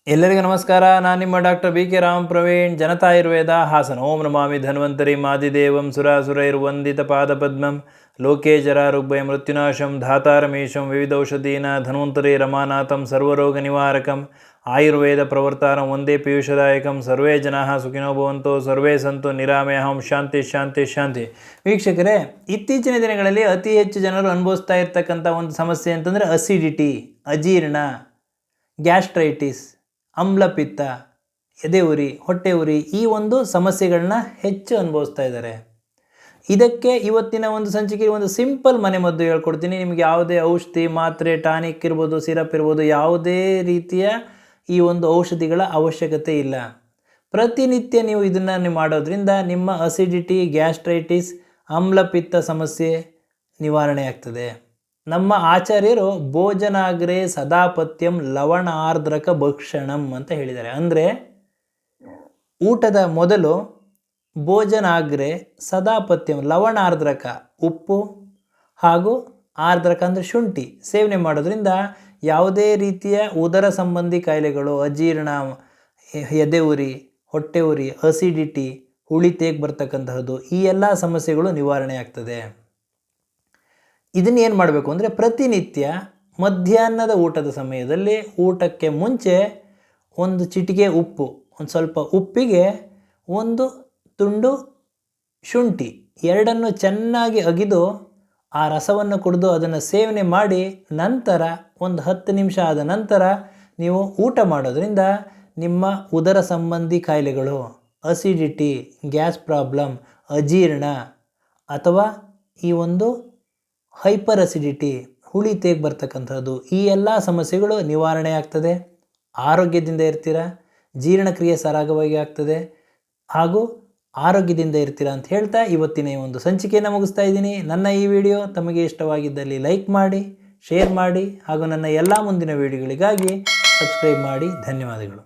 ಎಲ್ಲರಿಗೂ ನಮಸ್ಕಾರ. ನಾನು ನಿಮ್ಮ ಡಾಕ್ಟರ್ BK ರಾಮ್ ಪ್ರವೀಣ್, ಜನತಾ ಆಯುರ್ವೇದ ಹಾಸನ. ಓಂ ನಮಾಮಿ ಧನ್ವಂತರಿ ಮಾದಿದೇವಂ ಸುರಾಸುರೈರ್ವಂದಿತ ಪಾದಪದ್ಮಂ ಲೋಕೆ ಜರಾರುಗ್ಭಯ ಮೃತ್ಯುನಾಶಂ ಧಾತಾರಮೇಶಂ ವಿವಿಧೌಷಧೀನ ಧನ್ವಂತರಿ ರಮಾನಾಥಂ ಸರ್ವರೋಗ ನಿವಾರಕಂ ಆಯುರ್ವೇದ ಪ್ರವರ್ತಾರಂ ಒಂದೇ ಪೀಯೂಷದಾಯಕಂ. ಸರ್ವೇ ಜನಾಃ ಸುಖಿನೋ ಭವಂತು, ಸರ್ವೇ ಸಂತು ನಿರಾಮಯಹಂ. ಶಾಂತಿ ಶಾಂತಿ ಶಾಂತಿ. ವೀಕ್ಷಕರೇ, ಇತ್ತೀಚಿನ ದಿನಗಳಲ್ಲಿ ಅತಿ ಹೆಚ್ಚು ಜನರು ಅನುಭವಿಸ್ತಾ ಇರ್ತಕ್ಕಂಥ ಒಂದು ಸಮಸ್ಯೆ ಅಂತಂದರೆ ಅಸಿಡಿಟಿ, ಅಜೀರ್ಣ, ಗ್ಯಾಸ್ಟ್ರೈಟಿಸ್, ಆಮ್ಲಪಿತ್ತ, ಎದೆ ಉರಿ, ಹೊಟ್ಟೆ ಉರಿ, ಈ ಒಂದು ಸಮಸ್ಯೆಗಳನ್ನ ಹೆಚ್ಚು ಅನುಭವಿಸ್ತಾ ಇದ್ದಾರೆ. ಇದಕ್ಕೆ ಇವತ್ತಿನ ಒಂದು ಸಂಚಿಕೆಯಲ್ಲಿ ಒಂದು ಸಿಂಪಲ್ ಮನೆಮದ್ದು ಹೇಳ್ಕೊಡ್ತೀನಿ. ನಿಮಗೆ ಯಾವುದೇ ಔಷಧಿ, ಮಾತ್ರೆ, ಟಾನಿಕ್ ಇರ್ಬೋದು, ಸಿರಪ್ ಇರ್ಬೋದು, ಯಾವುದೇ ರೀತಿಯ ಈ ಒಂದು ಔಷಧಿಗಳ ಅವಶ್ಯಕತೆ ಇಲ್ಲ. ಪ್ರತಿನಿತ್ಯ ನೀವು ಇದನ್ನು ಮಾಡೋದ್ರಿಂದ ನಿಮ್ಮ ಅಸಿಡಿಟಿ, ಗ್ಯಾಸ್ಟ್ರೈಟಿಸ್, ಆಮ್ಲಪಿತ್ತ ಸಮಸ್ಯೆ ನಿವಾರಣೆ ಆಗ್ತದೆ. ನಮ್ಮ ಆಚಾರ್ಯರು ಭೋಜನಾಗ್ರೆ ಸದಾಪಥ್ಯಂ ಲವಣಾರ್ದ್ರಕ ಭಕ್ಷಣಂ ಅಂತ ಹೇಳಿದ್ದಾರೆ. ಅಂದರೆ ಊಟದ ಮೊದಲು ಭೋಜನಾಗ್ರೆ ಸದಾಪಥ್ಯಂ ಲವಣಾರ್ದ್ರಕ, ಉಪ್ಪು ಹಾಗೂ ಆರ್ದ್ರಕ ಅಂದರೆ ಶುಂಠಿ ಸೇವನೆ ಮಾಡೋದ್ರಿಂದ ಯಾವುದೇ ರೀತಿಯ ಉದರ ಸಂಬಂಧಿ ಕಾಯಿಲೆಗಳು, ಅಜೀರ್ಣ, ಎದೆ ಉರಿ, ಹೊಟ್ಟೆ ಉರಿ, ಅಸಿಡಿಟಿ, ಹುಳಿ ತೇಗ್ ಬರ್ತಕ್ಕಂತಹದ್ದು, ಈ ಎಲ್ಲ ಸಮಸ್ಯೆಗಳು ನಿವಾರಣೆ ಆಗ್ತದೆ. ಇದನ್ನು ಏನು ಮಾಡಬೇಕು ಅಂದರೆ ಪ್ರತಿನಿತ್ಯ ಮಧ್ಯಾಹ್ನದ ಊಟದ ಸಮಯದಲ್ಲಿ ಊಟಕ್ಕೆ ಮುಂಚೆ ಒಂದು ಚಿಟಿಕೆ ಉಪ್ಪು, ಒಂದು ಸ್ವಲ್ಪ ಉಪ್ಪಿಗೆ ಒಂದು ತುಂಡು ಶುಂಠಿ, ಎರಡನ್ನು ಚೆನ್ನಾಗಿ ಅಗಿದು ಆ ರಸವನ್ನು ಕುಡಿದು ಅದನ್ನು ಸೇವನೆ ಮಾಡಿ ನಂತರ ಒಂದು 10 ನಿಮಿಷ ಆದ ನಂತರ ನೀವು ಊಟ ಮಾಡೋದ್ರಿಂದ ನಿಮ್ಮ ಉದರ ಸಂಬಂಧಿ ಕಾಯಿಲೆಗಳು, ಅಸಿಡಿಟಿ, ಗ್ಯಾಸ್ ಪ್ರಾಬ್ಲಮ್, ಅಜೀರ್ಣ ಅಥವಾ ಈ ಒಂದು ಹೈಪರ್ ಅಸಿಡಿಟಿ, ಹುಳಿ ತೇಗ್ ಬರ್ತಕ್ಕಂಥದ್ದು, ಈ ಎಲ್ಲ ಸಮಸ್ಯೆಗಳು ನಿವಾರಣೆ ಆಗ್ತದೆ. ಆರೋಗ್ಯದಿಂದ ಇರ್ತೀರ, ಜೀರ್ಣಕ್ರಿಯೆ ಸರಾಗವಾಗಿ ಆಗ್ತದೆ ಹಾಗೂ ಆರೋಗ್ಯದಿಂದ ಇರ್ತೀರ ಅಂತ ಹೇಳ್ತಾ ಇವತ್ತಿನ ಈ ಒಂದು ಸಂಚಿಕೆಯನ್ನು ಮುಗಿಸ್ತಾ ಇದ್ದೀನಿ. ನನ್ನ ಈ ವಿಡಿಯೋ ತಮಗೆ ಇಷ್ಟವಾಗಿದ್ದಲ್ಲಿ ಲೈಕ್ ಮಾಡಿ, ಶೇರ್ ಮಾಡಿ ಹಾಗೂ ನನ್ನ ಎಲ್ಲ ಮುಂದಿನ ವಿಡಿಯೋಗಳಿಗಾಗಿ ಸಬ್ಸ್ಕ್ರೈಬ್ ಮಾಡಿ. ಧನ್ಯವಾದಗಳು.